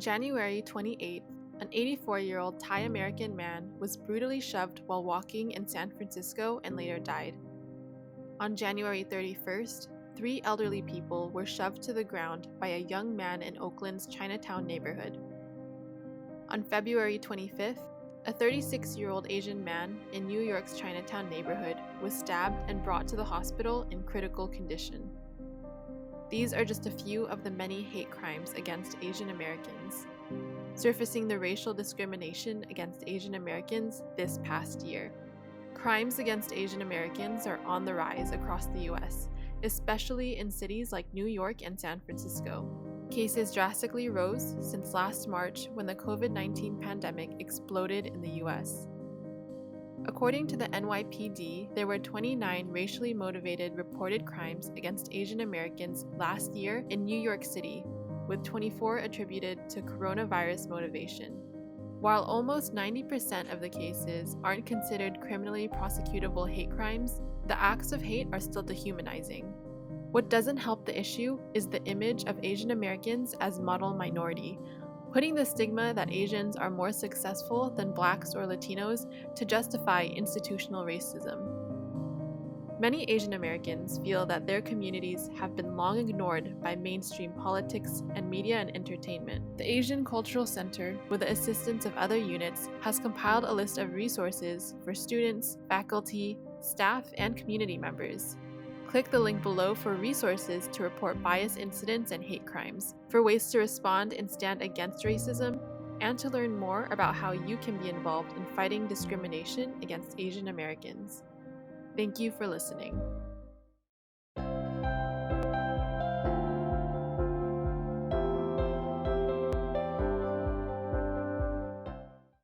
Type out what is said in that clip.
January 28th, an 84-year-old Thai-American man was brutally shoved while walking in San Francisco and later died. On January 31st, 3 elderly people were shoved to the ground by a young man in Oakland's Chinatown neighborhood. On February 25th, a 36-year-old Asian man in New York's Chinatown neighborhood was stabbed and brought to the hospital in critical condition. These are just a few of the many hate crimes against Asian Americans, surfacing the racial discrimination against Asian Americans this past year. Crimes against Asian Americans are on the rise across the US, especially in cities like New York and San Francisco. Cases drastically rose since last March when the COVID-19 pandemic exploded in the US. According to the NYPD, there were 29 racially motivated reported crimes against Asian Americans last year in New York City, with 24 attributed to coronavirus motivation. While almost 90% of the cases aren't considered criminally prosecutable hate crimes, the acts of hate are still dehumanizing. What doesn't help the issue is the image of Asian Americans as model minority, putting the stigma that Asians are more successful than Blacks or Latinos to justify institutional racism. Many Asian Americans feel that their communities have been long ignored by mainstream politics and media and entertainment. The Asian Cultural Center, with the assistance of other units, has compiled a list of resources for students, faculty, staff, and community members. Click the link below for resources to report bias incidents and hate crimes, for ways to respond and stand against racism, and to learn more about how you can be involved in fighting discrimination against Asian Americans. Thank you for listening.